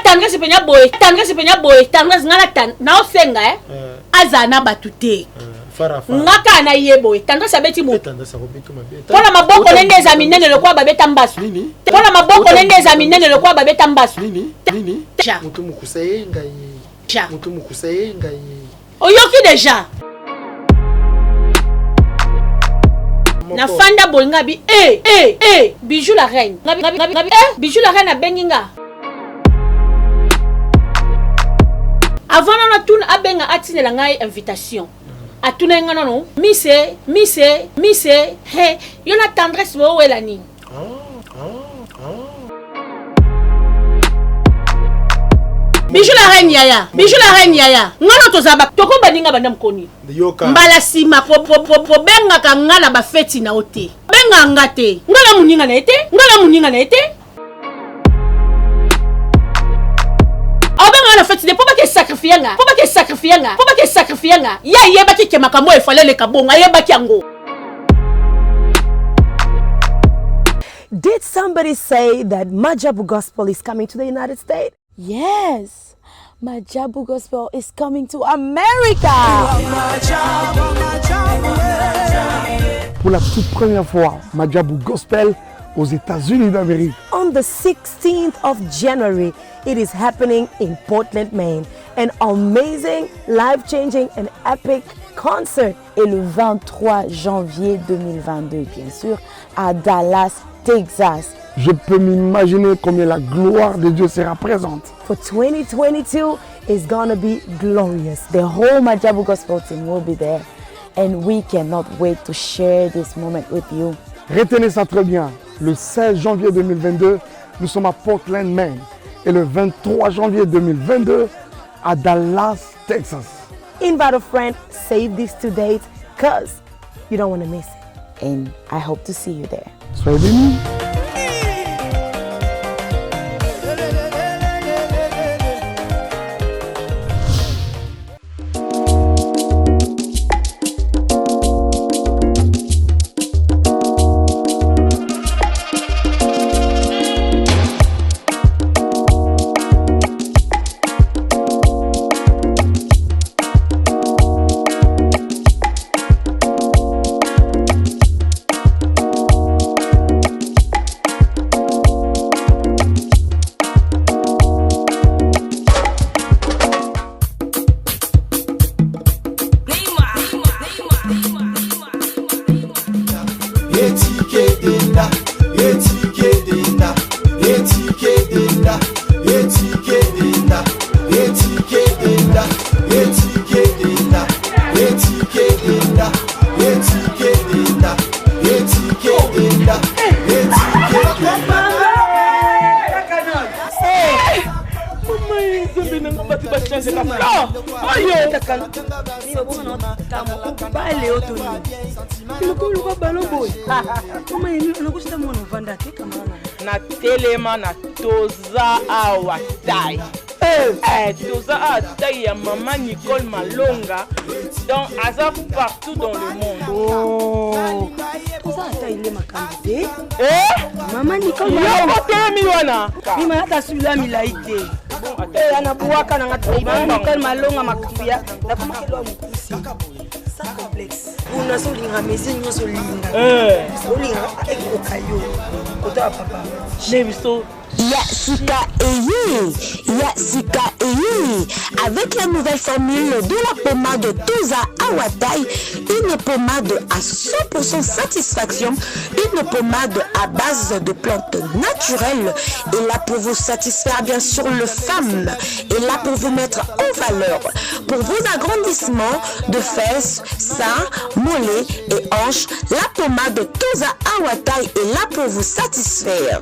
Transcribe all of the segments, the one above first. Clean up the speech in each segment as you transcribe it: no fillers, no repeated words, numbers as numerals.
tendresse penya boy tendresse ngana na osenga azana batute ngaka na yebo tendresse abeti mo pona maboko nende examiner le kwa babeta mbasu pona maboko nende examiner le kwa babeta mbasu mutu mukusayenga oyoki déjà na fanda bolinga bi bijou la reine bijou la reine abenginga avant na tuna abenga atinela ngai invitation atuna nga non mise he yona tendresse bo wela ni bijou la reine yaya ngalo tozaba toko baninga banda mkoni mbala sima po benga ka ngala ba feti na ote benga ngate ngala muninga na ete obenga na feti de po ba ke sacrifier nga ya yeba ki ke makambo e fallait le kabonga yeba ki yango. Did somebody say that Majabu Gospel is coming to the United States? Yes, Majabu Gospel is coming to America. Pour la toute première fois, Majabu Gospel aux États-Unis d'Amérique. On the 16th of January, it is happening in Portland, Maine. An amazing, life-changing and epic concert. Et le 23 janvier 2022, bien sûr, à Dallas, Texas. Je peux m'imaginer combien la gloire de Dieu sera présente. For 2022, it's gonna be glorious. The whole Majabu Gospel team will be there. And we cannot wait to share this moment with you. Retenez ça très bien. Le 16 janvier 2022, nous sommes à Portland, Maine. Et le 23 janvier 2022, à Dallas, Texas. Invite a friend, save these 2 dates, because you don't want to miss it. And I hope to see you there. Soyez bénis. na telema na toza awa tai toza awa tai ya maman Nicole Malonga donc aza partout dans le monde. Toza awa il est makandi maman Nicole Malonga telemi wana ni malata sula milaite anabuaka na ngati maman Nicole Malonga makuya na kama kilo mkusi sans complexe una solinga mezi nyoso linga solinga ekokayo kota papa nebiso Yasika Eye, avec la nouvelle formule de la pommade Toza Awatai, une pommade à 100% satisfaction, une pommade à base de plantes naturelles, et là pour vous satisfaire bien sûr le femmes, et là pour vous mettre en valeur, pour vos agrandissements de fesses, seins, mollets et hanches, la pommade Toza Awatai est là pour vous satisfaire.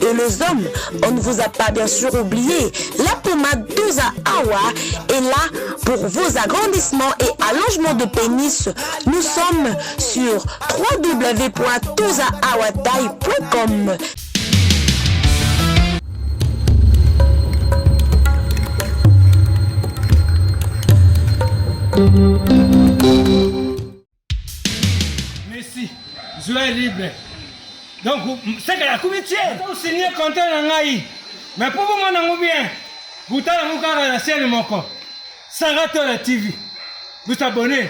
Et les hommes, on ne vous a pas bien sûr oublié, la pommade Toza Awa est là pour vos agrandissements et allongements de pénis. Nous sommes sur www.tozaawatai.com. Merci, soyez libre. Donc, c'est que la comité, vous signez content en Aïe. Mais pour vous, mon bien, Boutala Moukara la chaîne Moko. Sarato la TV. Vous abonnez.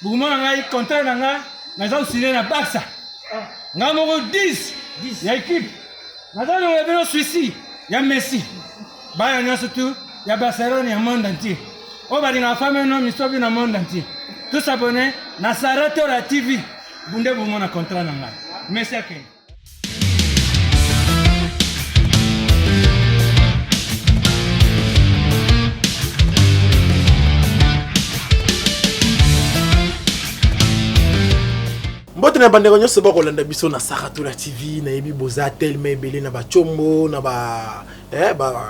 Vous m'avez content dans un ciné na Barça. Nga moko 10. Il y a équipe. Dans un Suisse. Il y a Messi. Bayern y a surtout. Il y a Barcelone, il y a le monde entier. On va dire la famille non, mais sauver le monde entier. Tous abonnés. Na Sarato la TV. Bunde vous m'avez content dans merci à Ken. Mbote na bandeko nyonso ba kolanda biso na Sarato la TV na yebi boza tellement ebele na ba chombo na ba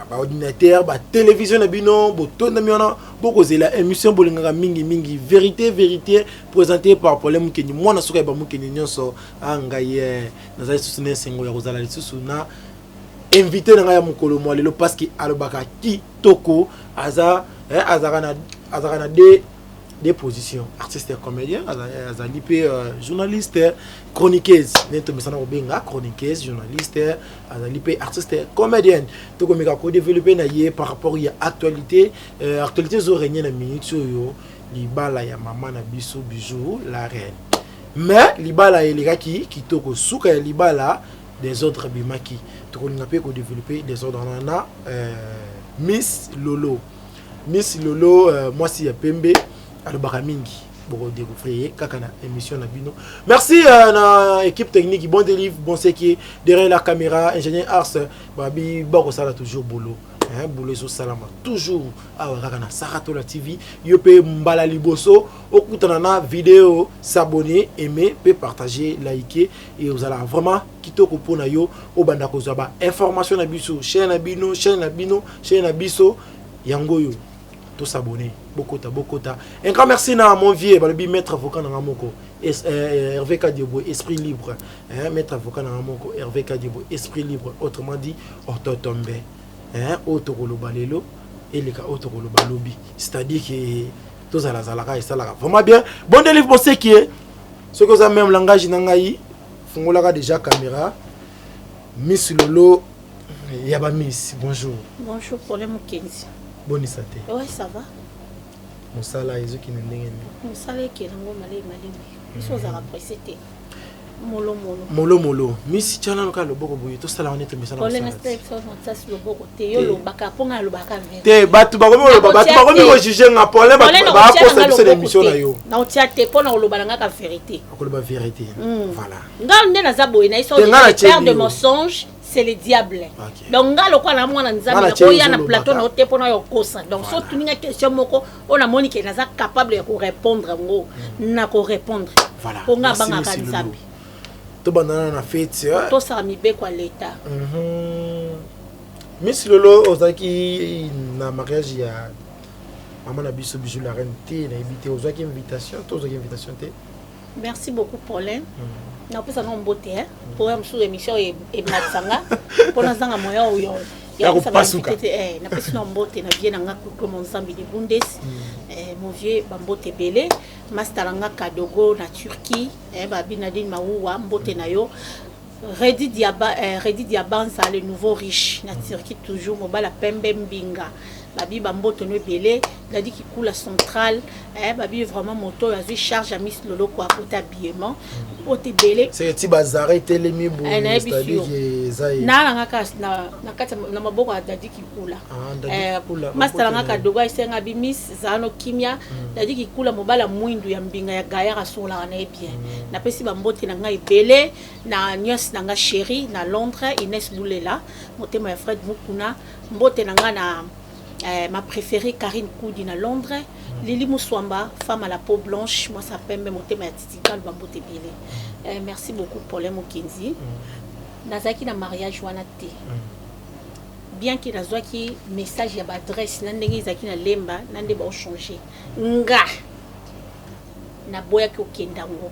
ordinateur ba télévision na bino botonda miona bokozela émission bolingaka mingi vérité présentée par problème kenyi mwana soka ba mukeni nyonso angaye na za susune sengo ya kozala lisusu na invité na ya mukolo mo lelo parce que alobaka kitoko azaka na des positions, artiste et comédien, azalipe journaliste, chroniqueuse, chroniqueuse, journaliste, azalipe artiste et comédienne. Donc on a développé par rapport à actualité zo régner na minute yo libala ya maman na biso bijou la reine. Mais libala eleka ki toko suka libala des autres bimaki. Donc on a pu développer des autres na Miss Lolo. Miss Lolo moi si ya pembe alobaka mingi boko découvrir kakana émission na bino. Merci na équipe technique bon délivre bon c'est qui derrière la caméra ingénieur Ars babi boko sala toujours boulot boulot so salama toujours kakana Sarato la TV yo pe mbala liboso okutana na vidéo s'abonner aimer pe partager liker et vous allez vraiment kitoko pona yo obanda kozwa ba information na biso chaîne na biso yango yo s'abonner bokota un grand merci na mon vieux balobi maître avocat na moko Hervé Kadiebo esprit libre maître avocat na moko Hervé Kadiebo esprit libre autrement dit orthotombe otokoloba lelo eleka otokoloba lobi c'est-à-dire que tous à la zalaka et salaka vraiment bien bon délivre bon c'est qui est ce que ça même langage nangai fungolaka déjà caméra Miss Lolo yaba Miss bonjour problème Kenzi. Bonne santé. Ouais, ça va. Mosala ezo ki ndenge. Mosala ki nango malé. Biso za rappresenter. Molo. Miss Chana no ka loboko boye to sala on est misala. Problème est ça ça sur loboko te yo lobaka ponga lobaka vert. Te batu ba ko juger nga problème ba ko sa biso l'émission na yo. Na otia te pona lobala nga ka vérité. Ko loba vérité. Voilà. Nga ndena za boye na iso de mensonge. C'est le diable. Okay. Donc, on a la moine en plateau na ote pona yo kosa. Donc, so tu n'as question moko, on a moni que naza capable de répondre ngo, na ko répondre. Voilà. Pour nga banga kanzabi. To banana na fête. To sa mi be kwa l'état. Miss Lolo ozaki na mariage ya maman na biso bijou la reine té na invité ozaki invitation, to ozaki invitation té. Merci beaucoup Pauline. Na pesa na mbote pour sous émission et matsanga pour na zanga moya oyo ya kupasuka na pesa na mbote na bien nga ko mon zambi de bundes mon vieux bambote belé masteranga kadogo na Turquie ba binadine maouwa mbote na yo Redi Diaban ça le nouveau riche na Turquie toujours mobala pembe mbinga babi bambote no belé il dit qu'il coule la centrale babi vraiment moto a vu charge à Miss Lolo quoi côté habillement côté belé c'est ti bazare telemi bo c'est-à-dire que ça na ngaka na kata na maboko a dit qu'il coule master ngaka dogo isenga bi Miss Zano Kimia il dit qu'il coule mobala mwindu ya mbinga ya gaya rasola na bien na pesi bambote na ngai belé na nyos na nga chérie na Londres Inès Lulela motema ya Fred Mukuna mbote na nga na ma préférée Karine Koudi na Londres, Lili Mouswamba, femme à la peau blanche, moi ça s'appelle même ma titikal bambote belé. Merci beaucoup pour les Mokenzi. Nazaki na mariage wana te. Bien qu'il a qui message ya adresse nandenge zaki na lemba nande ba changer. Nga na boya ki okendango.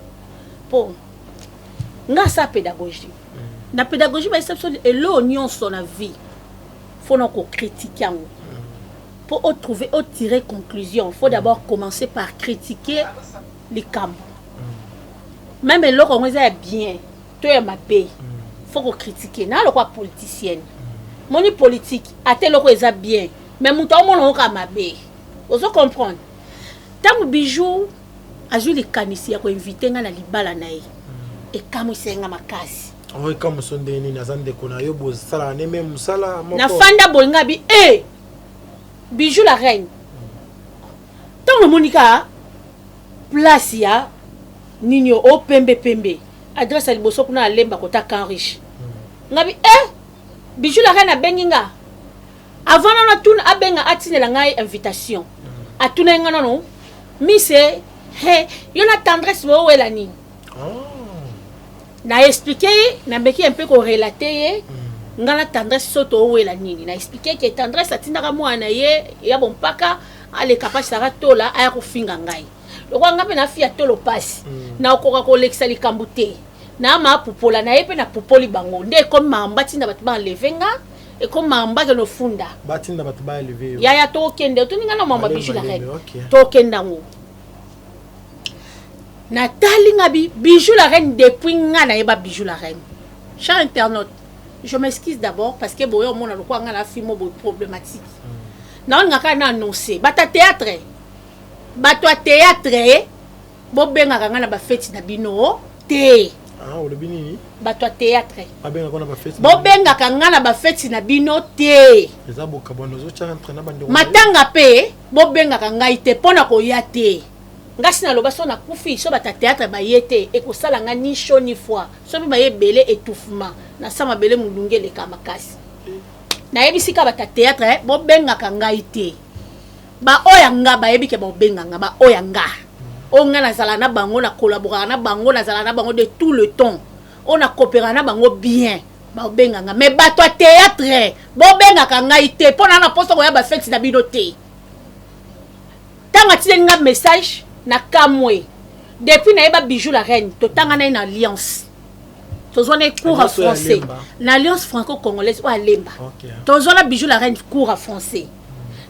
Bon. Nga sa pédagogie. Na pédagogie ba exception et l'oignon son vie. Faut non ko critiquer ngo. Pour trouver ou tirer conclusion, il faut d'abord commencer par critiquer les camps. Même le on est bien, tu es ma paix. Il faut critiquer. Na le quoi politicienne. Moni politique, a tel est bien. mais moto omona oka mabe ozo comprendre tango bijou azui likanisi ya koinvite nga na libala na ye ekamwisenga makasi oyo ekamusonde nini aza ndeko na yo bosala ne même mosala moko na fanda bolinga bi bijou la reine tango monika place ya nini o pembe adresse ya liboso kuna alemba kota kan riche ngabi bijou la reine abengi nga avant nana tuna abenga atinela ngai invitation atuna nga nano mise yo na tendresse bo wela nini na expliquer na beki un peu ko relater nga na tendresse soto wela nini na expliquer que tendresse atindaka mwana ye ya bompaka ale capable sara tola aya kofinga ngai lokwa nga pe na fia tolo passe na okoka ko lekisa likambu te na ma pupola na ye pe na pupoli bango nde comme mamba tinda batu ba levenga et comme mamba ke no funda batinda batu ba lever ya to kende to ninga na mamba bijou la reine to kenda ngo Nathalie Ngabi, bijou la reine depuis nga na yeba bijou la reine. Cher internaute, je m'excuse d'abord parce que boyo mona lo kwa nga la film problématique. Na nga ka na annoncer, bata théâtre. Bato théâtre, bo benga nga na ba fête na bino te. O le binini? Bato théâtre. Ba benga na ba fête. Bo benga nga na ba fête na bino te. Eza boka bono zo cha entre na bande. Matanga pe, bo benga nga ite pona ko ya te. Ngasi na loba so na kufi so bata théâtre ba yete e ko sala nga ni show ni fois so ba ye belé étouffement na sama belé mulungele ka makasi na yebisika bata théâtre bo benga ka ngaite ba oya nga ba yebi ke bo benga nga ba oya nga o nga na sala na bango na collaborer na bango na sala na bango de tout le temps on a coopérer na bango bien ba benga nga mais bato théâtre bo benga ka ngaite pona na posto ko ya ba fête na bidoté tanga tinga message na kamwe depuis na yeba bijou la reine to tanga na une alliance to zone cours en français na alliance franco-congolaise ou alemba to zone bijou la reine cours en français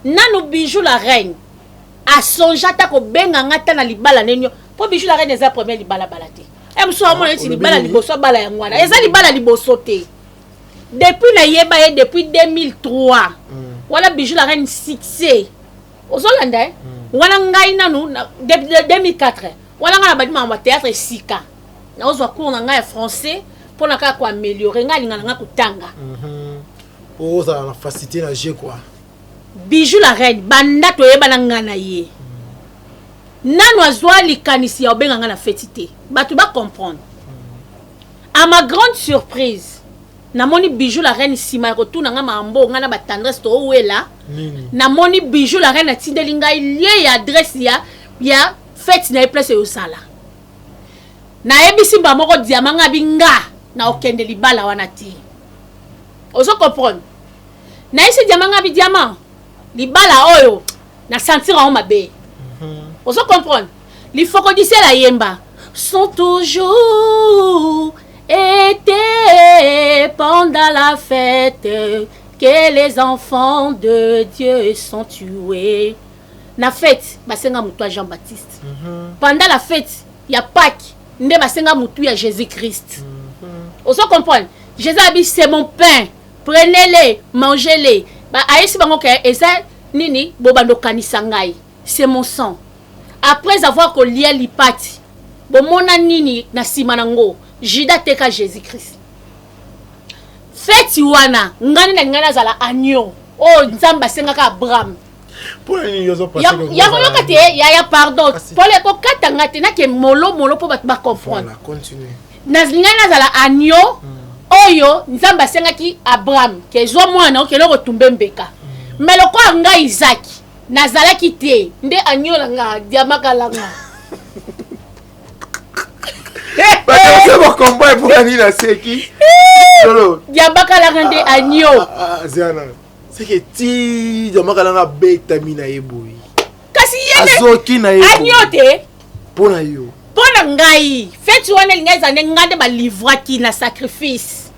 nano bijou la reine a sonjata ko benga ngata na libala nenyo po bijou la reine eza premier libala balate mso amona eti libala liboso bala ya ngwana eza libala liboso te depuis na yeba ye depuis 2003 wala bijou la reine succès ozolanda wana ngai nanu depuis 2004 wana nga na badima en théâtre sika na ozwa cours na ngai français pour na ka ko améliorer ngai linga nga kutanga oza na facilité na jeu quoi bijou la reine banda to yeba na ngana ye nanu azwa likanisi ya obenga nga na fétité batu ba comprendre à ma grande surprise na moni bijou la reine sima retourna nga mambo nga na ba tendresse to wela na moni bijou la reine atindeli ngai lié ya adresse ya fête na place yo sala na ebisi ba moko diamant nga binga na okende libala wana ti ozo comprendre na isi diamant nga bi diamant libala oyo na sentir en mabe ozo comprendre li foko dise la yemba sont toujours été pendant la fête que les enfants de Dieu sont tués. Na fête, basenga mutu à Jean-Baptiste. Pendant la fête, il y a Pâques, nde basenga mutu à Jésus-Christ. On se comprend. Jésus a dit c'est mon pain. Prenez-les, mangez-les. Ba aïsi bango ke eza nini bobando kanisa ngai. C'est mon sang. Après avoir collié l'ipati, bomona nini na simanango, Judas teka Jésus-Christ. Feti wana ngani na ngana zala agneau o nzamba sengaka Abraham pour ni yozo passer ya kate ya pardon pour les ko katanga te na ke molo po bat ba comprendre voilà continue na ngana zala agneau oyo nzamba sengaki Abraham ke zo mwana o ke loko tumbe mbeka mais loko anga Isaac nazalaki te nde agneau la nga diamaka la nga c'est mon combat pour aller la seki lolo diabaka la rende agneau ziana c'est que ti diamaka la betamina eboyi kasi yene azoki na ye agneau te pona yo pona ngai feti wana lingaza ne ngande ba livraki na sacrifice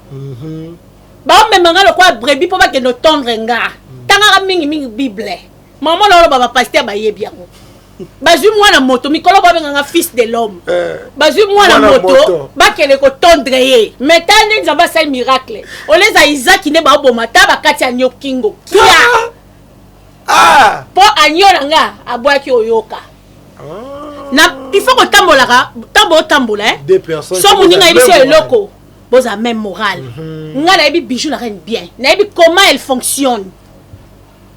ba memanga lo kwa brebis po ba ke no tendre nga tanga mingi bible maman lo ba pasteur ba yebi yango bazui mwana moto mikolo ba benga fils de l'homme bazui mwana moto bakele ko tondre ye metande nzamba sa miracle oleza Isaac ne ba boma ta ba kati ya nyokingo kia agno nanga aboyaki oyoka na il faut que tambola deux personnes so moninga yebi so eloko boza même morale nga na yebi bijou la reine bien na yebi comment elle fonctionne.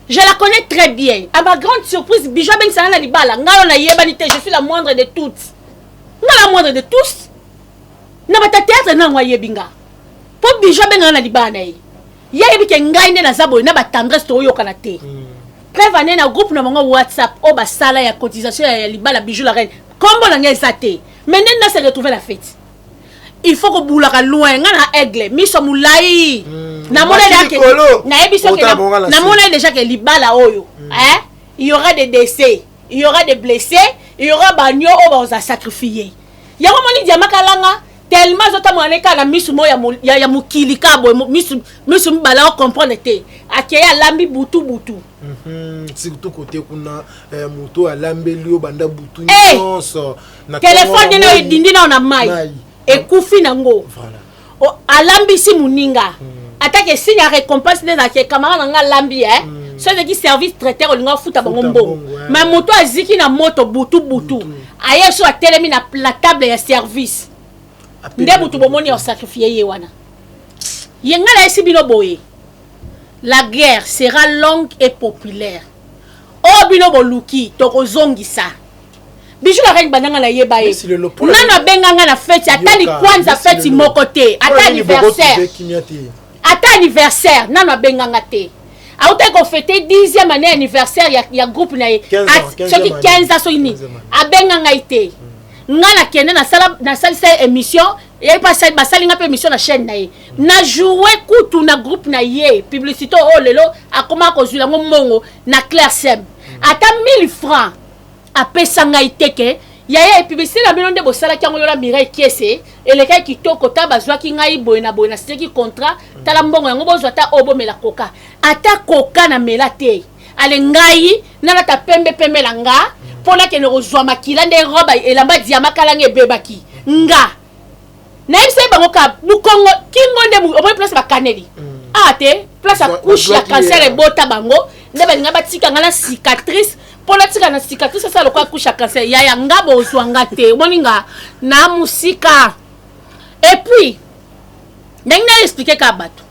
Je la connais très bien. À ma grande surprise, bijou ben sana na libala nga na yebanité, je suis la moindre de toutes. Nga la moindre de tous. Na bata théâtre na ngwa yebinga. Po bijou ben na libala na ye. Ya yebi ke ngai ne na zabo na ba tendresse to yoka na te. Preuve ane na groupe na mongo WhatsApp o ba sala ya cotisation ya libala bijou la reine. Kombo na ngeza te. Maintenant na se retrouver la fête. Il faut que boulaka loin nga na aigle miso mulai. Na mona ke na ebiso ke na mona déjà que libala oyo. Il y aura des décès, il y aura des blessés, il y aura bagno o ba sacrifier. Ya ko moni dia makalanga tellement zota mwana ka na misu mo ya mukili ka boy misu mbala o comprendre te. Akeya lambi butu. Surtout côté kuna moto alambeli o banda butu nyonso. Na téléphone no dindi na mai. Ekufi nango. Voilà. O alambi si muninga. Attaque signe à récompense des acquis camarades nga lambi ceux qui service traiteur linga futa bango mbongo. Mais moto aziki na moto butu. Aye so atelemi na la table ya service. Nde butu bomoni o sacrifier ye wana. Yenga la esi bino boye. La guerre sera longue et populaire. O bino boluki tokozongisa. Bijou la reine bananga na yeba ye. Nana benganga na fête atali kwanza fête mokote ata anniversaire. Ata anniversaire nana benganga te. Auta ko fêter 10e année anniversaire ya groupe na ye. Soki 15 ans so ini. Abenganga ite. Ngana kende na sala émission et pas ça basalinga pe émission na chaîne na ye. Na jouer kutu na groupe na ye. Publicité oh lelo akoma ko zula mongo na Claire Sem. Ata 1000 francs. Apesanga iteke yaya publicité na bino nde bosala kyango yola Mireille Kiese eleka kitoko ta bazwa ki ngai boy na seki contrat tala mbongo yango bozwa ta obo mela koka ata koka na mela te ale ngai nana ta pembe la nga pona ke ne rozwa makila nde roba elamba diama kala nge bebaki nga na yebisa bango ka bukongo kingo nde obo place ba kaneli ate place a couche ya cancer e bota bango nde ba nga batika ngala cicatrice. Pour la tika na cicatrice c'est ça le quoi couche à cancer ya ngabo ozwanga te moninga na musika et puis ndenge expliquer ka bato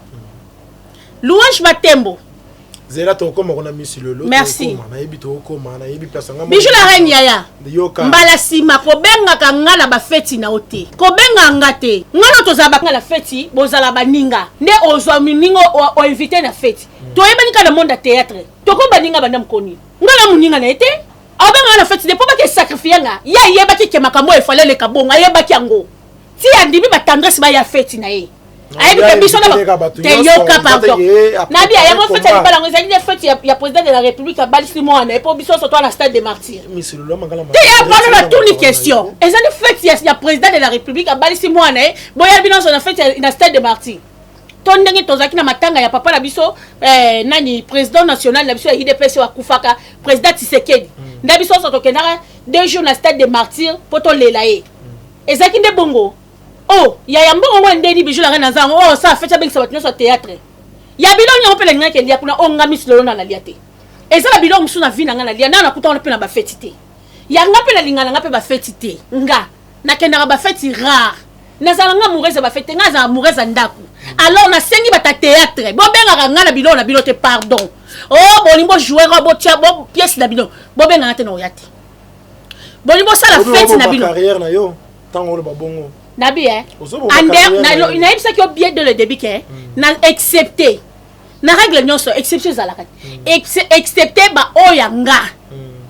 Louange Matembo zera to koma kona misi lolo merci na yebi to koma na yebi place ngamo bijou la reine yaya mbala sima ko benga ka ngala ba feti na ote ko benga ngate ngalo to za ba ngala feti bozala baninga nde ozwa miningo o inviter na feti to yebani ka na monde théâtre to ko baninga banda mkoni ngala muninga na ete abenga na feti de po ba ke sacrifier nga ya yeba ki kemaka mo e fallait le kabonga yeba ki yango ti andimi ba tendresse ba ya feti na ye ayebi ke biso na te yoka pardon nabi ayango feti ya libala ngo ezali ne feti ya président de la république abalisi mwana epo biso soto na stade des martyrs te ya bano na tourni question ezali feti ya président de la république abalisi mwana boya bino so na feti na stade des martyrs to ndenge tozaki na matanga ya papa na biso nani président national na biso ya IDPS wa kufaka président Tshisekedi nda biso soto kenaka 2 jours na stade des martyrs poto lela ye ezaki nde bongo. Oh, il y a un bon moment de bijou la reine azango. Oh, ça fait bien que ça va tenir sur théâtre. Il y a bilon on peut les ngaki ndia kuna onga miss lolo na liate. Et ça la bilon musu na vina ngana lia na kuta on peut na ba fetité. Ya ngape la lingana ngape ba fetité. Nga na kenda ba feti rare. Na zalanga moureza ba fete nga za moureza ndaku. Alors na sengi ba ta théâtre. Bo benga ngana bilon na bilote pardon. Oh, bolimbo jouer bo tia bo pièce na bilon. Bo benga ngate no yate. Bolimbo ça la fête na bilon. Carrière na yo. Tango le babongo. Nabi ander na yebisa ki bien de le début ke na accepter na règle nyonso exception za la accepter ba oyanga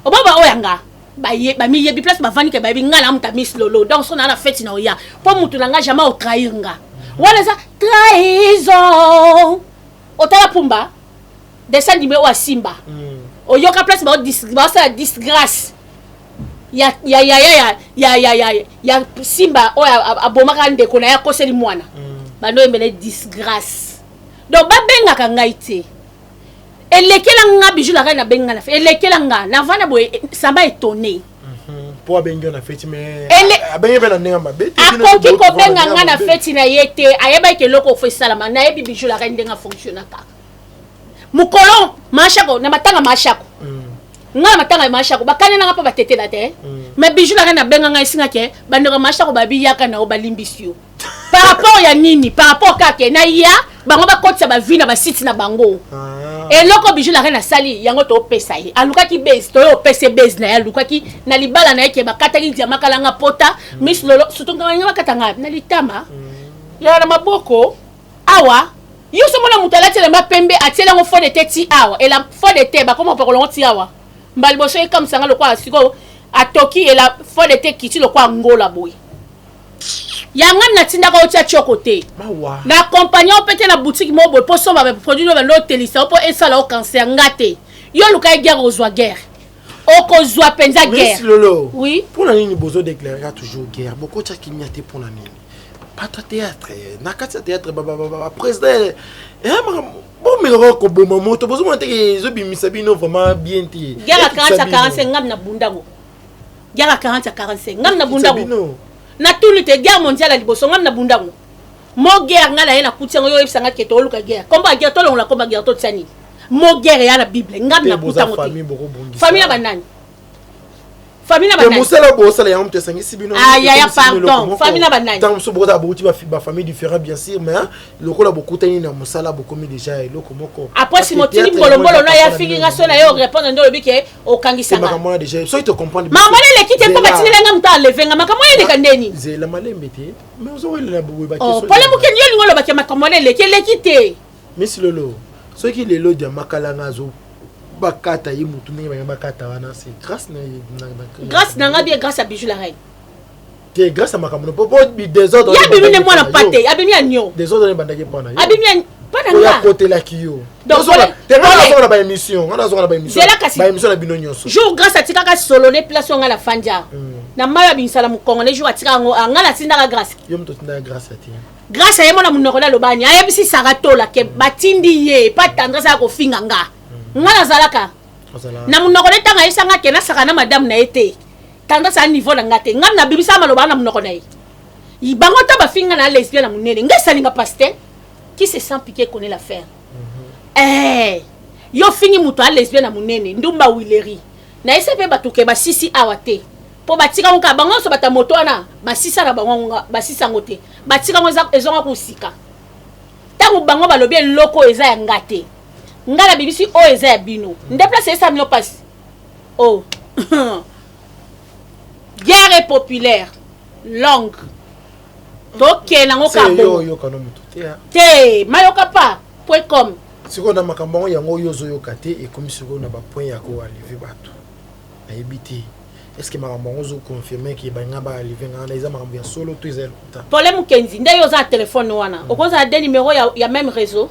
obaba oyanga ba mi yebi place ba vani ke ba bi ngala muta miss lolo donc so na la fête na oya po mutu na nga jamais o trahir nga wala za trahison otala pumba descend numéro wa Simba oyoka place ba disgrâce ya Simba abomaka ndeko na ya koseli mwana bando emele disgrâce donc babenga ka ngaite elekela nga bijou la reine na benga na fe elekela nga na vana boye samba étonné po abenga na feti mais abenga bela nenga mabe akoki ko benga nga na feti na yete ayeba ke loko fe salama na yebi bijou la reine denga fonctionnaka mukolo mashako na matanga mashako nga matanga masha ko bakane na pa batete la te mais bijou la na benga nga singa ke bandira masha ko babiyaka na obalimbisio par rapport ya nini par rapport kake na ya bango ba kotsa ba vina ba site na bango et loko bijou la na sali yango to pesa ye aluka ki base to yo pesa base na ya aluka ki na libala na yake bakata ki diama kala nga pota miss lolo surtout nga bakata nga na litama ya na maboko awa yo so mona mutalati le mapembe atiela ngo fo de teti awa et la fo de te ba comment on parle ti awa mbali boso e comme sanga le kwa siko atoki et la fo de te kiti le kwa ngola boy yanga na tinda ko tia chokote na compagnon pete na boutique mo boy po so ba produit no ba no telisa po esala o cancer ngate yo luka guerre ozwa guerre okozwa penza guerre oui pour la nini bozo déclarer toujours guerre beaucoup tia kinyate pour la nini pas toi théâtre nakati théâtre président bon mais ko boma moto bozo monte ke zo bimisa bino vraiment bien ti guerre 40-45 ngam na bundango guerre 40-45 ngam na bundango na tout te guerre mondiale liboso ngam na bundango mo guerre ngala na kutsiango yo ebisanga ke to luka guerre komba guerre to longa komba guerre to tsani mo guerre ya na bible ngam na kutango famille banani famille na banani musala bosala ya mte sangi sibino ya pardon famille na banani tant so boza bouti ba famille différent bien sûr mais lokola bokutani na musala bokomi déjà eloko moko après si motini mbolombolo na ya fiki nga so na yo répondre ndo bike o kangisa nga makamona déjà so il te comprendre maman le kite ko batini lenga mta levenga makamona le kandeni zela malembe te mais ozo wele na bubu ba question oh pole mukeni yo lingolo ba makamona le kite miss lolo so ki lelo dia makalanga zo bakata yi mutu ndenge bakata wana c'est grâce na ngabi grâce à bijou la reine que grâce à makamona popo bi désordre ya bimi ne mwana pate abimi anyo désordre ne bandaki pona abimi pana nga côté la kiyo donc te na ba émission on a zo na ba émission na bino nyonso jour grâce à tikaka solo ne place on la fanja na maya binsala mu kongo ne jour atika ngo ngala tinda grâce yo mto tinda grâce ati grâce à yemona munoko na lobani ayebisi saratola ke batindi ye pas tendresse à ko finga nga ngala zalaka na munoko ne tanga isanga ke na saka na madame na ete tendresse à niveau na ngate ngam na bibisa maloba na munoko na ye ibango ta ba finga na lesbienne na munene ngesa linga pasteur qui se sent piqué connaît l'affaire yo fingi muto a lesbienne na munene ndumba wileri na esepe batuke ba sisi awate po batika nka bango so bata moto na basisa na bango basisa ngote batika ngo ezonga kusika tangu bango balobi loko eza ya ngate ngala bibisi o eza ya bino ndeplace esa mino passe oh guerre populaire longue toke nango kambo yo kana muto te mayoka pa.com siko na makambo yango yozo yokate et comme siko na ba point ya ko arriver bato na ebiti est-ce que makambo ozo confirmer que banga ba arriver ngana eza makambo ya solo to eza luta problème kenzi nde yo za téléphone wana okoza deux numéros ya même réseau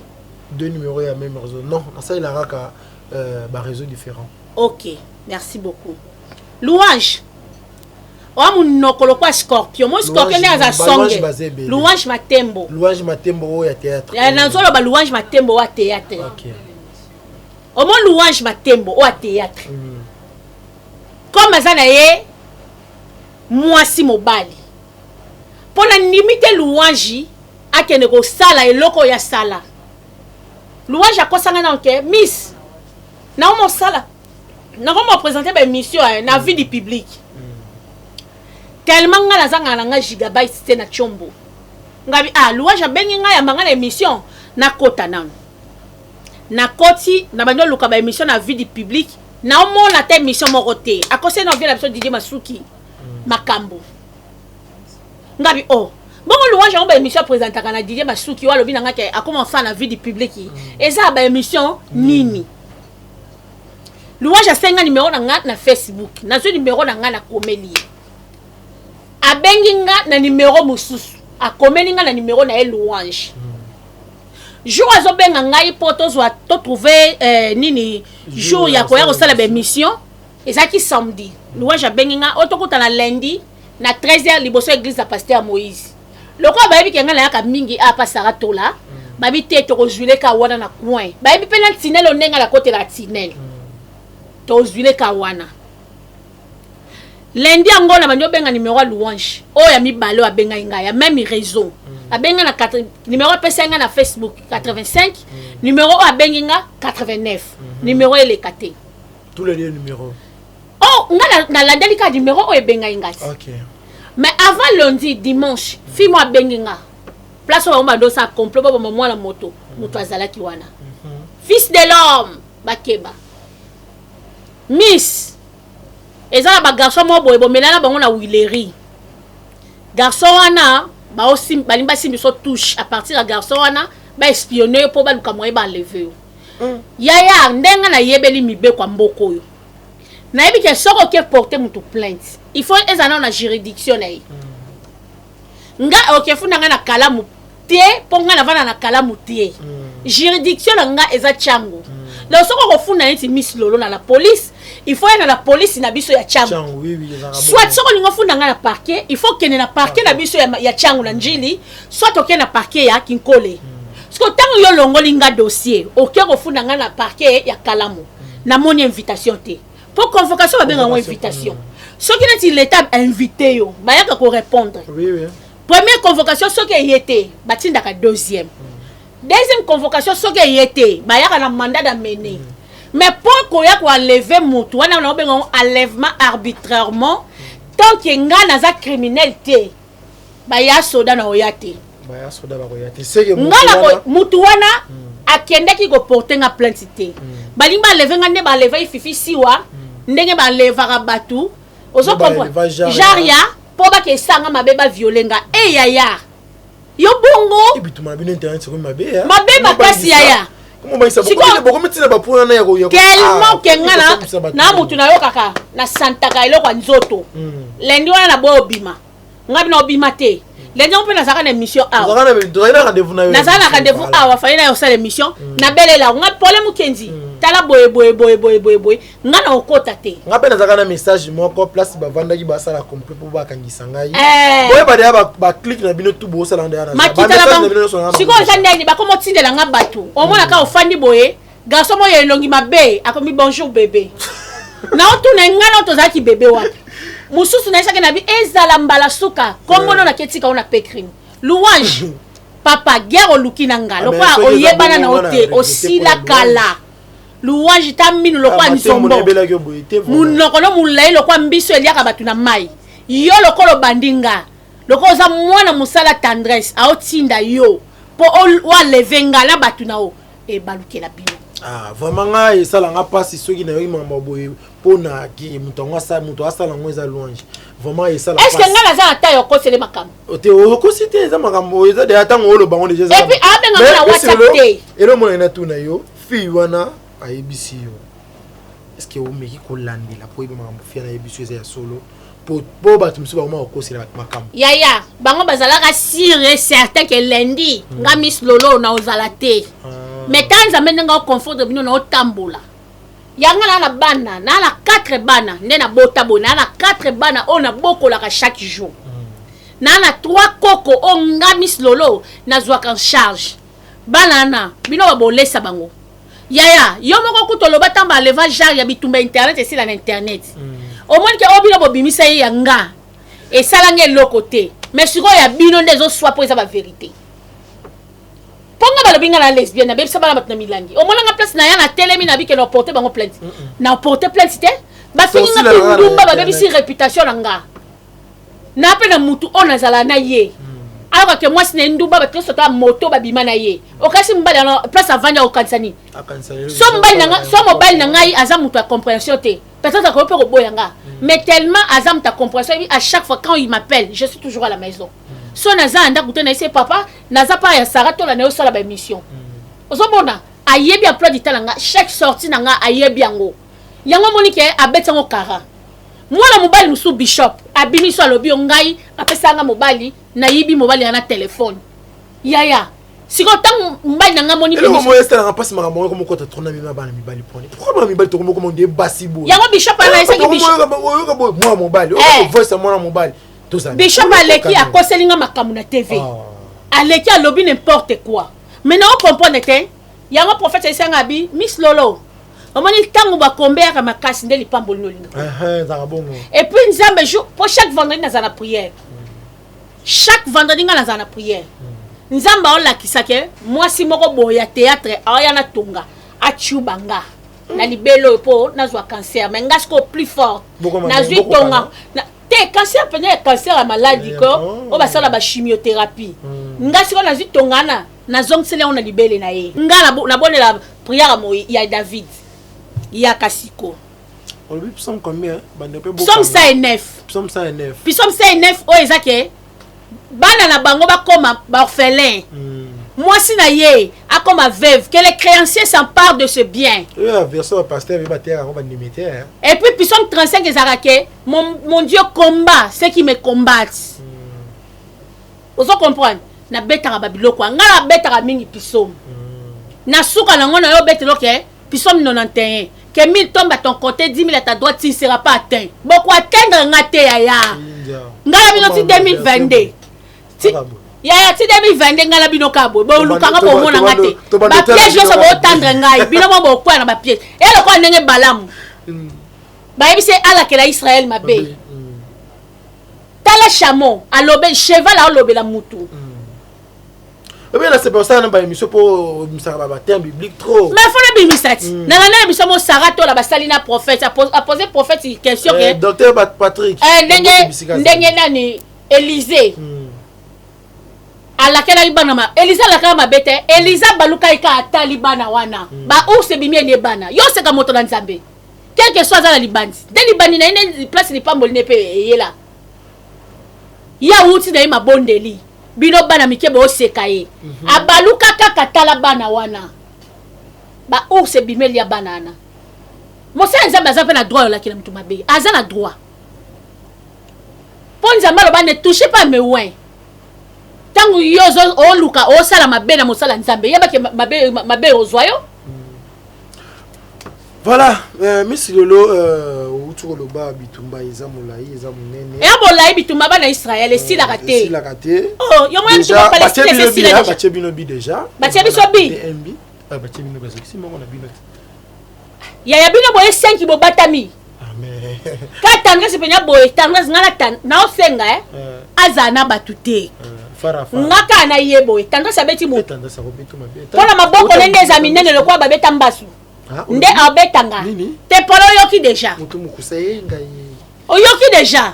deux numéros ya même réseau non ça il a raka ba réseau différent OK merci beaucoup louange Oamu nokolo kwa scorpion mo scorpion ne aza songe louange matembo ya théâtre ya nanzolo ba louange matembo wa théâtre OK o mo louange matembo wa théâtre comme azana ye mwasi mobali pona limite louange akene ko sala eloko ya sala louange akosanga na nke miss na mo sala na mo présenter ba émission na vie du public tellement ngala zanga na nga gigabyte te na chombo ngabi louange bengi nga ya manga na émission na kota na koti na banyo luka ba émission na vie du public na omona ta émission moko te akose na vie la émission DJ Masuki makambo ngabi bongo louange on ba émission présentaka na DJ Masuki wa lobi na nga ke akoma fa na vie du public eza ba émission nini louange asenga numéro na nga na Facebook na zo numéro na nga na Comélie abengi nga na numéro mususu akomeli nga na numéro na louange jour azo benga ngai po to trouver nini jour ya koya ko sala ba émission ezaki samedi louange abengi nga otokuta na lundi na 13h liboso église ya pasteur Moïse loko bayebi ke nga na yaka mingi apa saratola babi te to kozwile ka wana na coin bayebi pe na tinel onenga la côté la tinel to kozwile ka wana lundi angola banyo benga numéro ya louange oya mibale wa benga inga ya même réseau abenga na numéro pesa nga na Facebook 85 numéro a benga 89 numéro ele kate tous les numéros. Oh, na la délicat numéro o ebenga ingati. OK. Mais avant lundi, dimanche, fille-moi benginga. Place au moment ça complot pour moi la moto. Moto azala kiwana. Fils de l'homme, bakeba. Miss. Ezala ba garçon mo boy bo melana bango na Willery. Garçon wana ba aussi balimba simbi so touche à partir de garçon wana ba espionner pour ba luka moye ba lever. Yaya ndenga na yebeli mibe kwa mboko yo. Na yebi ke soko ke porter mutu plainte. Il faut ezana na juridiction na yi. Nga OK funa nga na kalamu tie ponga na vana na kalamu tie. Juridiction nga eza chango. Le soko ko funa nti Miss Lolo na la police, il faut aller na la police na biso ya chango. Oui oui, soit soko lingo funa nga na parquet, il faut kene na parquet na biso ya chango na njili, soit OK na parquet ya Kinkole. Parce que tant yo longo linga dossier, OK ko funa nga na parquet ya kalamu. Na moni invitation te. Pour convocation ba benga invitation. Ce qui est l'état invité yo, ba yaka ko répondre. Oui oui. Première convocation ce qui y était, batinda ka deuxième. Deuxième convocation ce qui y était, ba yaka na mandat d'amener. Mais pour qu'on y a enlever mutu, wana na benga enlèvement arbitrairement tant que nga na za criminel te. Ba ya soda na oyate. Ba ya soda ba oyate. C'est que mutu wana akende ki ko porter nga plainte te. Balimba enlever nga ne ba enlever fifi siwa, ndenge ba enlever batu. Ozo comprendre. Jaria po ba ke sanga mabeba violenga e yaya. Yo bongo. Ibituma bino internet c'est comme mabe. Mabe makasi yaya. Comment ba isa boko metina ba pona na yako. Tellement ke ngala na mutu na yo kaka na Santa Kailo kwa nzoto. Lendi wana na bo obima. Ngabi na obima te. Lendi on peut na saka na émission a. Na rendez-vous na yo. Na saka rendez-vous a wa fali na yo sa émission na belela nga problème kenzi. Tala boye nga na okota te. Nga pe na saka na message moko place ba vanda ki ba sala complet pour ba kangisa ngai. Boye ba dia ba click na bino tu bo sala ndaya na. Siko zandani ba komo tindela nga batu. Omona ka ofandi boye, garçon mo yelongi mabe, akomi bonjour bébé. Na otuna nga na tozaki bébé wapi. Mususu na isaka na bi ezala mbala suka. Kombo na ketika ona pekrim. Louange. Papa guerre lukina nga. Lokwa oyebana na ote osila kala. Louange tamino lokwa nzombo. Munoko no mulai lokwa mbiso eliaka batu na mai. Yo lokolo bandinga. Loko za mwana musala tendresse aotinda yo po wa levenga na batu na o e balukela bino. Ah vraiment nga esala nga pasi soki na yo mamba boye pona ki mutonga sa muto asala ngweza Louange. Vraiment esala pasi. Est-ce que nga na za ata yo kosele makambo? Ote o kosite za makambo eza de ata ngolo bango déjà za. Et puis abenga na WhatsApp te. Elo mona na tuna yo fi wana ayebisi yo. Est-ce que o meki ko landela po ibe makambo fi na yebisi yo ya solo? Pour battre monsieur ba ma ko sila makambo. Yaya, bango bazalaka sûr et certain que lundi nga Miss Lolo na ozala te. Mais tant zamene nga confort de bino na otambola. Yanga na bana, na la 4 bana, ndena bota bona na 4 bana on a beaucoup la chaque jour. Na 3 koko on nga Miss Lolo na zwaka en charge. Banana, bino ba bolesa bango. Yaya, yo moko kutoloba tamba leva jar ya bitumba internet et si la internet. Au moins que obino bobimisa yanga et salange lokote mais siko ya bino ndezo soit pour ça la vérité. Ponga balobinga na lesbienne na bebisa bana batna milangi. Au moins nga place na ya na telemi na bi ke no porter bango plainte. Na porter plainte te ba finga nga ndumba ba bebisi réputation nga. Na pe na mutu ona zala na ye. Alors que moi c'est ndumba ba treso ta moto ba bima na ye. Okasi mbali na place avanya okansani. So mbali na so mobile na ngai aza mutu a compréhension te. Peut-être qu'on peut reboyanga. Mais tellement Azam ta compréhension, à chaque fois quand il m'appelle, je suis toujours à la maison. Son Naza anda goûté na ese papa, Naza pa ya Sarato la neo sala ba émission. Ozomona, ayebi emploi du temps nga, chaque sortie nga ayebi yango. Yango monike abeta ngo kara. Mwana mobali musu bishop, abimi so lobi ngai, apesa nga mobali, na yibi mobali na téléphone. Yaya. Si quand mbali nga moni bishop. Mo est là passe ma mo comme ko ta trona mi bana mi bali poni. Pourquoi mi bali to comme de basibo. Yango bishop na ese ki bishop. Moi mobali, o voice moi mobali. Bishop aleki a koselinga makamu na TV. Aleki a lobby n'importe quoi. Maintenant on comprend que yango prophète esanga bi Miss Lolo. Omoni tango ba kombera makasi ndeli pamboli no linga. Ça bon. Et puis nzambe jour pour chaque vendredi na za prière. Chaque vendredi nga na za prière. Nzamba on la kisake moi si moko boya théâtre aya na tonga achubanga na libelo po nazwa cancer mais nga siko plus fort nazwi tonga te cancer pene cancer ya maladie ko o basala ba chimiothérapie nga siko nazwi tongana nazongisele on na libele na ye nga na bonela prière mo ya David ya kasiko on lui psalm combien psalm 109 psalm 109 psalm 109 o ezake bana na bango bakoma ba orphelin moi si na ye akoma veuve que les créanciers s'emparent de ce bien verset pasteur va terre on va limiter et puis psalm 35 ezarake mon Dieu combat ceux qui me combattent vous comprenez na betaka babiloko nga na betaka mingi psalm na suka nango na yo betelo ke psalm 91 que 1000 tombent à ton côté 10 000 à ta droite tu ne seras pas atteint beaucoup atteindre nga te ya nga la bino ti 2022 ya ti 2022 nga la bino kabo bo lukanga bo mona nga te ba piège yo so bo tendre ngai bino mo bo kwa na ba piège et le kwa ndenge balamu ba yebise ala ke la Israël mabe tala chameau alobe cheval a lobe la mutu. Oui, là c'est pour ça qu'on a émission pour un thème biblique trop. Mais il faut le bimisati. Dans l'année émission mon Sarato la basalina prophète a posé prophète une question que docteur Patrick. Ndenge nani Élisée. À laquelle il banama Elisa la kama bete Elisa baluka ika atali bana wana. Ba ou se bimie ne bana. Yo se ka moto na Nzambe. Quel que soit la libandi. De libandi na une place ni pas molne pe yela. Ya wuti na ima bondeli. Bino bana mikebe osekaye abaluka kaka tala bana wana ba ours bimeli ya banana mosa Nzambe aza pe na droit la kila mtu mabe aza na droit ponza malo ba ne touchez pas mes oins tangu yozo oluka osala mabe na mosala Nzambe yeba ke mabe ozwayo. Voilà, Miss Lolo, autour de bas, Bitumba, Izamulaï, Izamunene. Et Abolaï, Bitumba, na Israël, est-il la raté? Il a raté. Oh, il y a moins de Palestine, c'est style déjà. Bachebinobi déjà. Bachebinobi. Bachebinobi, c'est moi on a binobi. Il y a bien boye 5 qui bobatami. Amen. Quand tanga se penya boye, tanga ngala tan, na osenga azana batute. Ngaka na yebo, tanga sabeti mo. Tanga sabobitu mabe. Pona maboko nende examiner le kwa babeta mbasu. Nde abetanga te polo yoki deja mutu mukusaye ngai oyoki deja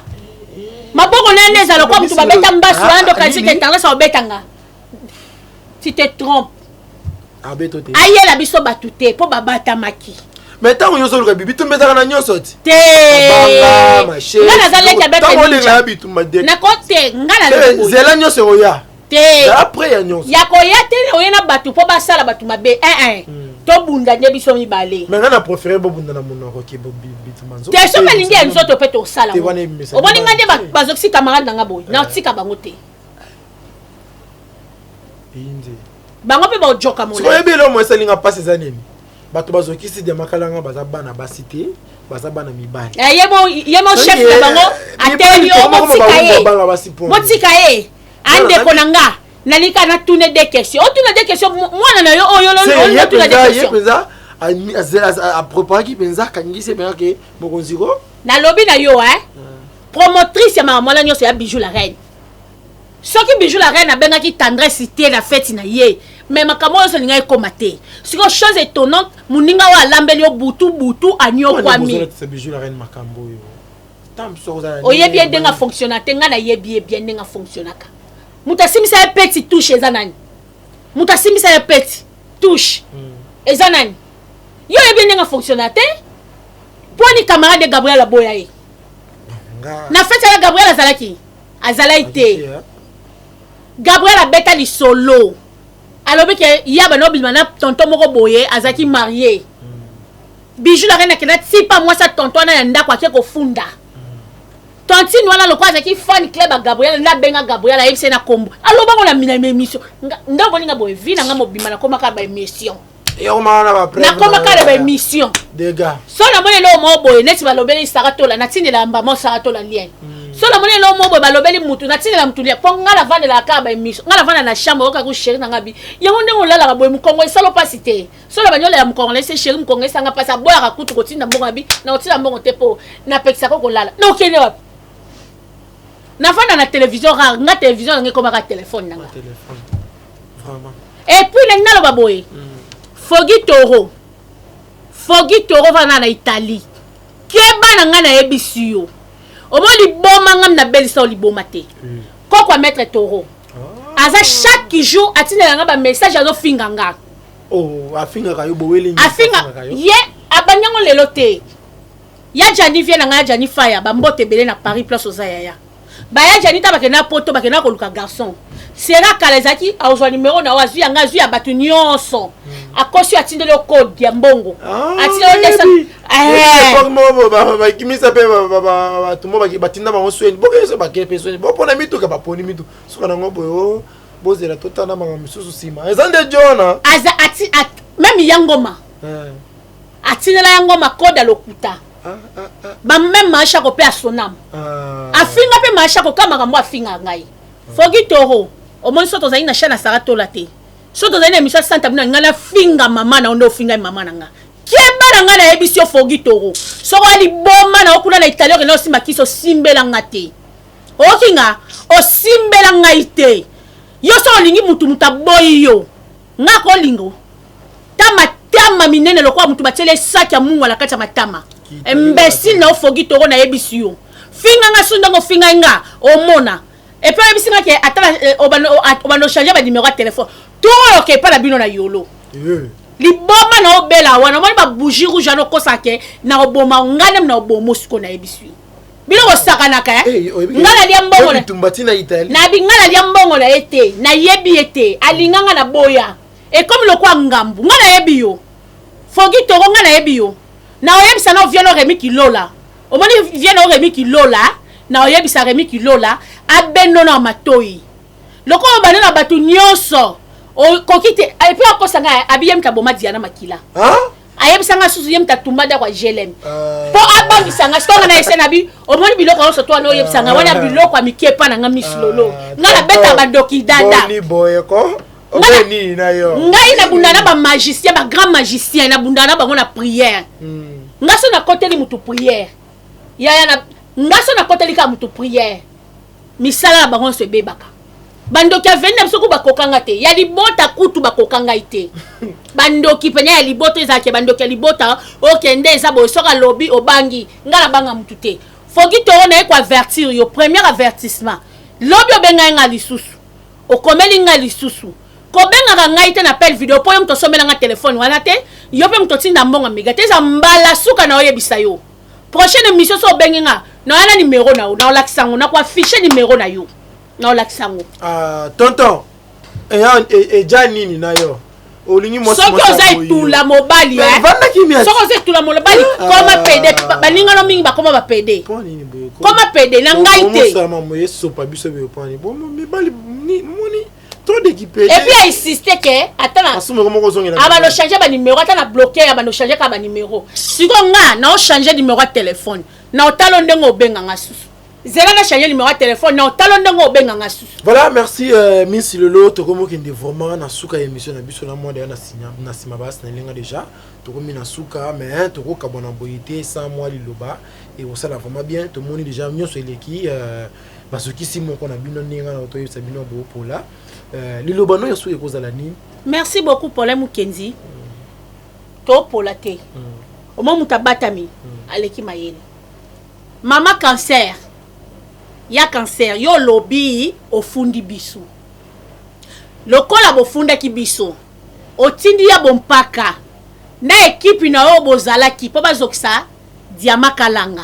maboko nene za lokwa mutu babeta mbasu ando kasi ke tanga sa obetanga tu te trompes abeto te ayela biso batute po babata maki mais tant on yosoluka bibi tumbetaka na nyonso ti te mache ngana za leka bete tant on lenga bitu made na kote ngana zela nyonso oya te après ya nyonso ya koya te oyena batu po basala batu mabe to bunda nde biso mibale mais ngana préférer bo bunda na monoko ke bo bitu manzo te so melingi ya nzoto pe to sala oboni ngande bazoksi camarade nanga boy na tika bango te inze bango pe ba joka mona so ebelo mo esalinga passe za nini bato bazokisi de makalanga baza bana basité baza bana mibale yemo chef na bango ateli o motika ye ande konanga nalika na tune des questions o tune des questions mwana na yo oyo lo tune des questions a préparer qui penza kangisi bien que mokonziko na lobby na yo promotrice ya mama la nyose ya Bijou la reine soki Bijou la reine abenga ki tendresse cité la fête na ye mais makamo yo linga ekomate siko chose étonnante muninga wa lambeli yo butu anyo kwami c'est Bijou la reine makambo yo tam so za oye bien denga fonctionnateur nga na ye bien denga fonctionnaka mutasimisa ya petit touche ezanani mutasimisa ya petit touche ezanani yo ye bien denga fonctionnateur poni camarade de Gabriel aboya ye na fête ya Gabriel azalaki Gabriel abeta li solo alobi ke yaba no bilmana tonton moko boye azaki marié Bijou la reine akena tipa moi sa tonton na ndako ake ko funda tontine wana lokwa azaki fan club a Gabriel na benga Gabriel ayebise na kombo aloba ngona mina émission ndako ninga boye vina nga mobima na koma ka ba émission yo mana ba prendre na koma ka ba émission des gars so na mone lo mo boye neti balobeli saratola na tinela mbamo saratola lien so la mone lo mo boye balobeli mutu na tinela mutu lien po ngala vande la ka ba émission ngala vande na chambre oka ku chéri na ngabi yango ndenge olala ka boye mukongo esalo pasité so la banyola ya mukongo laisse chéri mukongo esanga pasa boya ka kutu kotinda mbongo abi na otinda mbongo tepo na pekisa ko kolala no kene wapi na fana na télévision rare nga télévision nga koma ka téléphone nanga téléphone vraiment et puis le ngalo baboye Fogi Toro Fogi Toro vana na Italie. Keba na nga na yebisi yo. Omo liboma ngam na belisa liboma te. Kokwa maître Toro. Aza chaque jour atina nga ba message azo finga nga. Oh, afinga kayo boweli. Afinga ye abanyango lelo te. Ya Jani vient na Jani Faya ba mbote belé na Paris place Ozayaya. Ba ya Jani ta bakena poto bakena ko luka garçon. Sera kalezaki a ozo numéro na wazu ya ngazu ya batu nyonso. Akosi atindele code ya mbongo. Atindele desa. Ba kimisa pe ba tumo ba batinda ba osweni. Bokeso ba kepesweni. Bo pona mitu ka ba poni mitu. Suka na ngobo yo. Bozela totana mama misusu sima. Ezande Jona. Aza ati même yangoma. Atindela yangoma code lokuta. Même macha ko pe asonam. Afinga pe macha ko kama kambo afinga ngai. Fogi Toro. O mon soto zaina chana sarato late. Soto zaina misha santa bina ngana finga mama na ondo finga mama na nga. Kieba na ngana ebisio Fogi Toro. Soko ali boma na okuna na Italie ke no simba kiso simbela ngate. Okinga o simbela ngaite. Yo so lingi mutu mutaboyi yo. Ngako lingo. Tama minene lokwa mutu batele saki ya mungu la kati ya matama. Imbécile na Fogi Toro na ebisio. Finga nga sundongo finga nga omona. Et puis ebisi nga ke atala obano changer ba numéro de téléphone. Tout OK pas la bino na yolo. Liboma na obela wana moni ba bougie rouge na kosake na oboma ngane na obomo siko na ebisi. Bino osakana ka ngala lia mbongo na tumbati na Italie. Na bingala lia mbongo na ete na yebi ete alinganga na boya. Et comme le kwa ngambu ngala yebi yo. Fogi Toro ngala yebi yo. Na oyebisa na vieno Remi Kilola. Omoni vieno Remi Kilola na oyebisa Remi Kilola abeno na matoi. Loko obane na batu nyonso. O kokite et puis akosanga abiyem taboma Diana Makila. Ayebisa nga susu yem tatumba kwa GLM. Po abangisa nga stonga na esena bi omoni biloko onso to na oyebisa nga wana biloko amikepa na nga mislolo. Ngala beta badoki dada. Boni boye ko. Obeni na yo. Ngai na bundana ba magicien ba grand magicien na bundana bango na prière. Ngaso na côté li mutu prière. Ya na ngaso na côté li ka mutu prière. Misala bango se bebaka. Bandoki avenda msoko bakokanga te. Ya libota kutu bakokanga ite. Bandoki penya ya libota ezake bandoki ya libota okende eza bo soka lobby obangi ngala banga mutu te. Fogi Toro na ko avertir yo premier avertissement. Lobby obenga nga lisusu. Okomeli nga lisusu. Kobenga ngai te na appel vidéo po yo mto somela nga téléphone wana te yo pe mto tinda mbonga miga te za mbala suka na oyebisa yo. Prochaine émission so benga nga na wana numéro na olakisango na kwa afficher numéro na yo. Na olakisango. Tonton. Et Janini na yo. Olingi mo soko za itula mobali soko za itula mobali koma pede baninga no mingi bakoma ba pede koma pede na ngai te ça maman yeso pa biso be pani bon mi bali ni moni trop d'équipé et puis insister que attends asuma comment ko zonga aba no changer ba numéro attends na bloquer aba no changer ka ba numéro siko nga na o changer numéro de téléphone na otalo ndengo benga nga susu zela na changer numéro de téléphone na otalo ndengo benga nga susu. Voilà, merci Miss Lolo to komo kende vraiment na suka émission na biso na monde na sinya na simabas na linga déjà to komi na suka mais to ko kabona boyité sans moi liloba et on ça la vraiment bien tout le monde déjà nyonso eleki parce que si mon ko na bino ninga na to yesa bino bo pola liloba no yasu ekozala nini. Merci beaucoup pour l'amour Kenzi. To pola te au moment tabatami aleki mayele mama cancer ya cancer yo lobby ofundi biso lokola bofunda ki biso otindi ya bompaka na équipe na yo bozalaki po bazokisa Diama Kalanga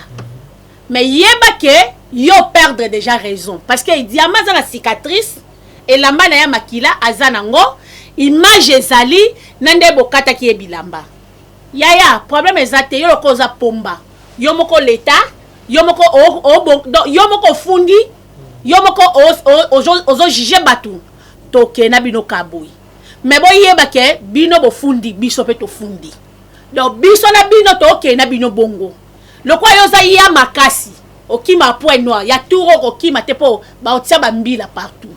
mais yeba ke yo perdre déjà raison parce que Diama za la cicatrice et la mana ya makila azanango image ezali nande bokata ki ebilamba yaya problème ezate yo lokoza pomba yo moko l'état yomoko yomoko fundi yomoko ozo juger batu toke na bino kabui mais bo yeba ke bino bo fundi biso pe to fundi donc biso na bino toke na bino bongo lokwa yoza ya makasi okima point noir ya turo okima te po ba otia ba mbila partout.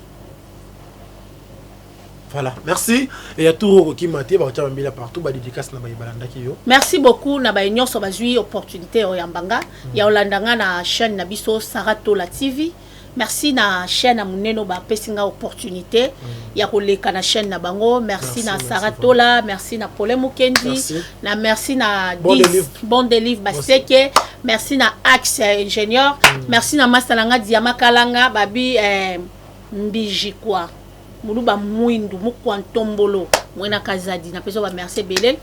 Voilà, merci. Et il y a tout qui m'a dit, bah, partout, bah, dédicace na balanda ki yo. Merci beaucoup na ba nyonso bazui opportunité o yambanga. Ya olandanga na chaîne na biso Saratola TV. merci na chaîne amuneno ba pesinga opportunité ya koleka na chaîne na bango. Merci na Saratola, merci na Paul Mukendi, na merci na Bon Délivre Baseke, merci na Axe ingénieur, merci na Masalanga Diama Kalanga babi Mbiji kwa Muluba Mwindu Mukwantombolo Mwena Kazadi na peso ba merci Belel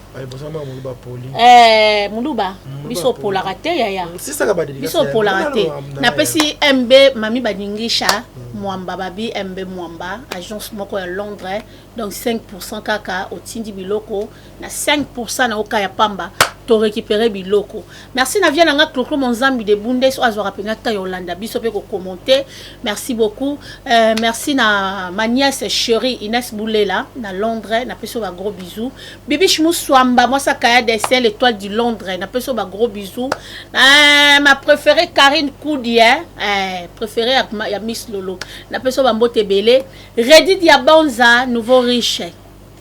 Muluba biso polarate ya biso polarate na pesi MB mami badingisha Mwamba babi MB Mwamba agence moko ya Londres donc 5% kaka otindi biloko na 5% na oka ya pamba to récupérer biloko. Merci na via nanga Kloko Monzambi de Bundes azora penata Yolanda biso pe ko commenter. Merci beaucoup. Merci na ma nièce chérie Inès Boulela na Londres na peso ba gros bisous. Bibi Chmouswamba moi ça kaya des l'étoile du Londres na peso ba gros bisous. Ma préférée Karine Koudia préférée ya Miss Lolo na peso ba mbote belé. Redi Diabanza nouveau riche.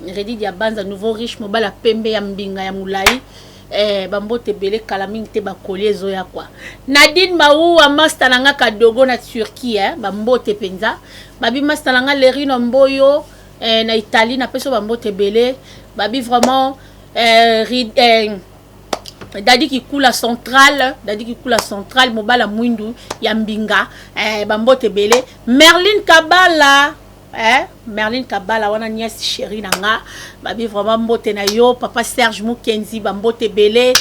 Redi Diabanza nouveau riche mobala pembe ya mbinga ya mulai. Bambote belé kalaming te bakoli ezoya kwa Nadine Maou wa master nanga kadogo na Turquie bambote penza babi master nanga Lerino Mboyo na Italie na peso bambote belé babi vraiment dadi ki kula centrale mobala mwindu ya mbinga bambote belé Merlin Kabala Merlin Kabala wana nièce chérie nanga babi vraiment mbote na yo papa Serge Mukenzi bambote belé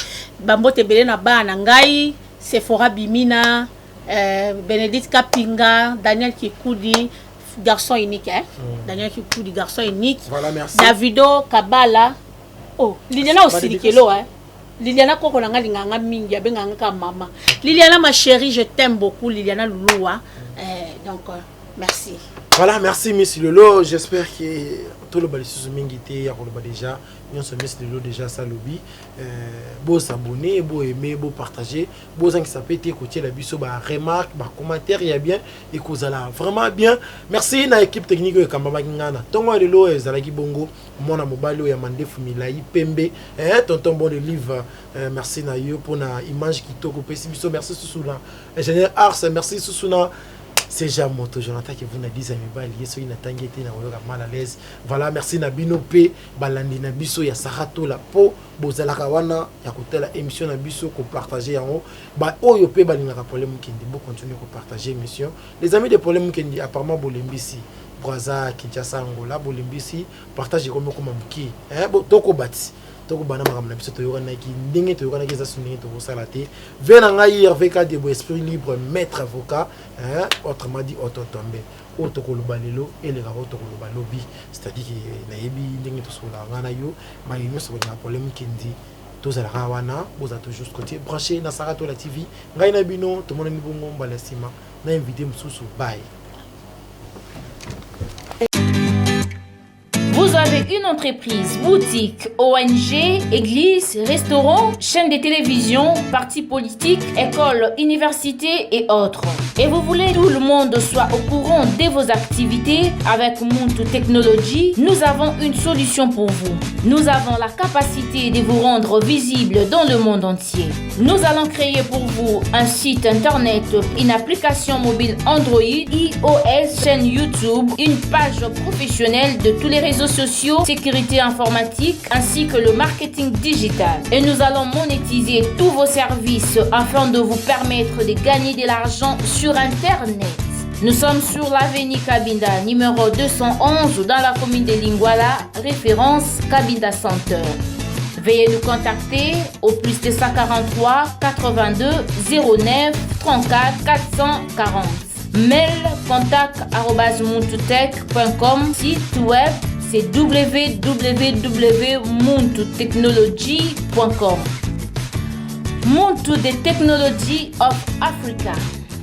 na bana ngai Sephora Bimina Bénédicte Kapinga Daniel Kikoudi garçon unique Daniel Kikoudi garçon unique voilà merci Davido Kabala Liliana aussi likelo Liliana koko nanga linganga mingi abenganga ka mama Liliana ma chérie je t'aime beaucoup Liliana Lulua donc merci. Voilà, merci Miss Lolo. J'espère que tout le balissous mingité a déjà. Nous sommes Miss Lolo déjà ça lobby. Beau s'abonner, beau aimer, beau partager. Beau qui s'appelle écouter la biso ba remarque, ba commentaire il y a bien et cause là vraiment bien. Merci na équipe technique de Kambaba Ngana. Tongo de lo ezalaki bongo. Mona mobalo ya mande fumila ipembe. Tonton bon de livre. Merci na yo pour na image qui toko pesi biso. Merci Susuna. Ingénieur Ars, merci Susuna. C'est Jamoto Jonathan qui vous n'a dit à mes balles, so il n'a tangué na mal à l'aise. Voilà, merci Nabino P, Balandi Nabiso, ya Sarato la po, Bozalakawana, ya côté la émission Nabiso qu'on partager en haut. Bah, oh yo pe balina problème qui dit bon continuer qu'on partager émission. Les amis des problèmes qui dit apparemment Bolembisi, Braza, Kinshasa, Angola, Bolembisi, partagez comme Mbuki. Toko bati. Toko bana makamna biso toyora naki ndenge toyora naki za sunenge to sala te vena ngai RVK de esprit libre maître avocat autrement dit ototombe otoko lubalelo et le garo toko lubalobi c'est-à-dire que na yebi ndenge to sola ngana yo ba yino so na problème kindi to za la wana boza toujours côté branché na Saratola TV ngai na bino to mona ni bongo mbala sima na invité msusu bye. Vous avez une entreprise, boutique, ONG, église, restaurant, chaîne de télévision, parti politique, école, université et autres. Et vous voulez que tout le monde soit au courant de vos activités avec Muntu Technology, nous avons une solution pour vous. Nous avons la capacité de vous rendre visible dans le monde entier. Nous allons créer pour vous un site internet, une application mobile Android, iOS, chaîne YouTube, une page professionnelle de tous les réseaux sociaux, sécurité informatique ainsi que le marketing digital. Et nous allons monétiser tous vos services afin de vous permettre de gagner de l'argent sur Internet. Nous sommes sur l'avenue Kabinda, numéro 211 dans la commune de Lingwala, référence Kabinda Center. Veuillez nous contacter au plus 243 82 09 34 440. Mail contact@muntutech.com. Site web c'est www.muntutechnology.com. Muntu the Technology of Africa.